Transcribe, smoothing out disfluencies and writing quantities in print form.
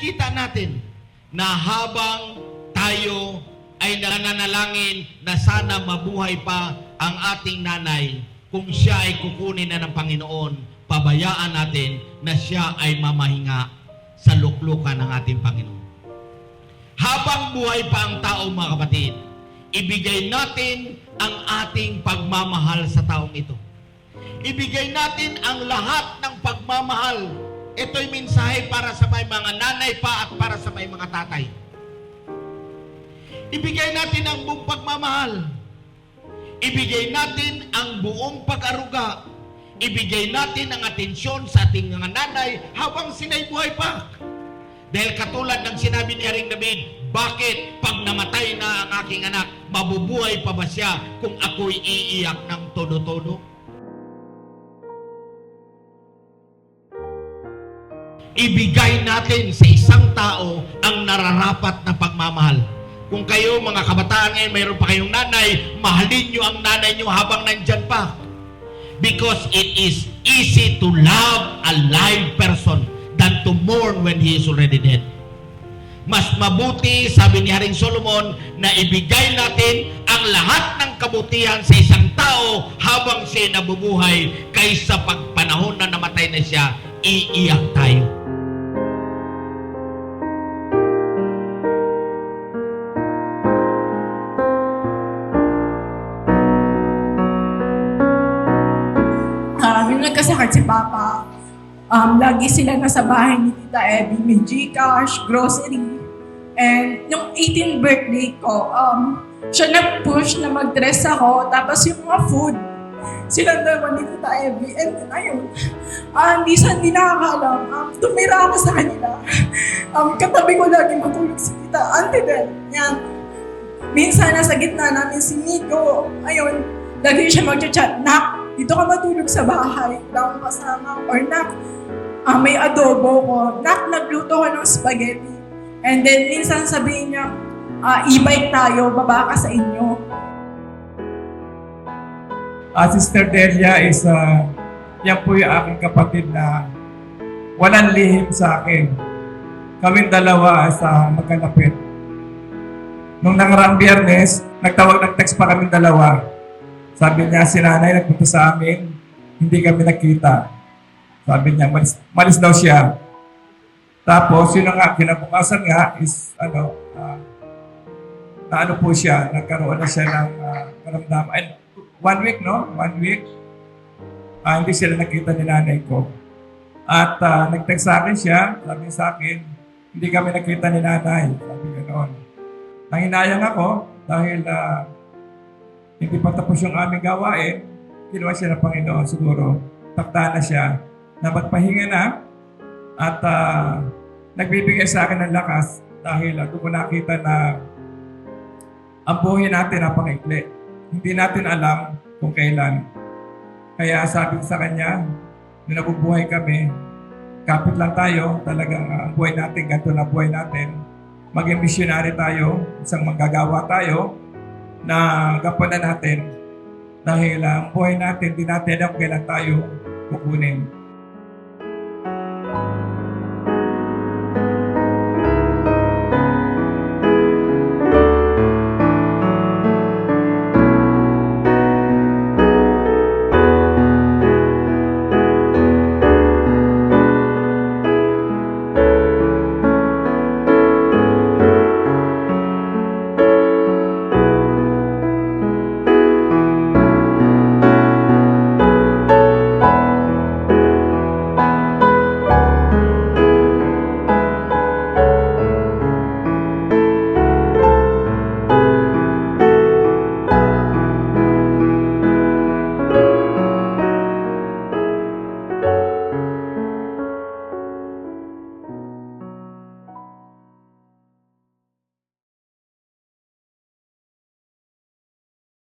makikita natin na habang tayo ay nananalangin na sana mabuhay pa ang ating nanay, kung siya ay kukunin na ng Panginoon, pabayaan natin na siya ay mamahinga sa luklukan ng ating Panginoon. Habang buhay pa ang tao, mga kapatid, ibigay natin ang ating pagmamahal sa taong ito. Ibigay natin ang lahat ng pagmamahal. Ito'y mensahe para sa may mga nanay pa at para sa may mga tatay. Ibigay natin ang buong pagmamahal. Ibigay natin ang buong pag-aruga. Ibigay natin ang atensyon sa ating mga nanay habang sila'y buhay pa. Dahil katulad ng sinabi ni Haring David, bakit pag namatay na ang aking anak, mabubuhay pa ba siya kung ako'y iiyak ng todo-todo? Ibigay natin sa isang tao ang nararapat na pagmamahal. Kung kayo, mga kabataan ngayon, mayroon pa kayong nanay, mahalin nyo ang nanay nyo habang nandyan pa. Because it is easy to love a live person than to mourn when he is already dead. Mas mabuti, sabi ni Haring Solomon, na ibigay natin ang lahat ng kabutihan sa isang tao habang siya nabubuhay kaysa pagpanahon na namatay na siya, iiyak tayo. Yung nagkasakit si Papa, lagi sila nasa bahay ni Tita Abby, may Gcash, grocery. And yung 18th birthday ko, siya nag-push na mag-dress ako, tapos yung mga food, sila naman ni Tita Abby. And ayun, hindi nakakaalam, tumira ako sa kanila. Katabi ko lagi matulog si Tita Auntie Del. Yan. Minsan nasa gitna namin si Nico, ayun, lagi siya mag-chat, "Nak, dito ka matulog sa bahay, daw kasama." Or, "Nak, may adobo ko. Nak, nagluto ko ng spaghetti." And then, minsan sabihin niya, "E-bike tayo, baba ka sa inyo." Sister Delia is, yan po yung aking kapatid na walang lihim sa akin. Kaming dalawa sa magkalapit. Nung nakaraang Biyernes, nag-text pa kaming dalawa. Sabi niya, si nanay nagpunta sa amin, hindi kami nakita. Sabi niya, malis daw siya. Tapos, yun nga, kinabukasan nga is, na po siya, nagkaroon na siya ng maramdaman. And 1 week, no? 1 week, hindi sila nakita ni nanay ko. At nag-text sa akin siya, sabi sa akin, hindi kami nakita ni nanay. Sabi ganoon. Nanginayang ako dahil hindi pa tapos yung aming gawain, ginawa siya ng Panginoon siguro. Takta na siya na magpahinga na at nagbibigay sa akin ng lakas dahil doon ko nakita na ang buhay natin napakaikli. Hindi natin alam kung kailan. Kaya sabi ko sa kanya, nung nabubuhay kami, kapit lang tayo, talagang ang buhay natin, ganito na buhay natin. Maging missionary tayo, isang manggagawa tayo, na gampanan natin dahil ang buhay natin, di natin alam kailan tayo kukunin.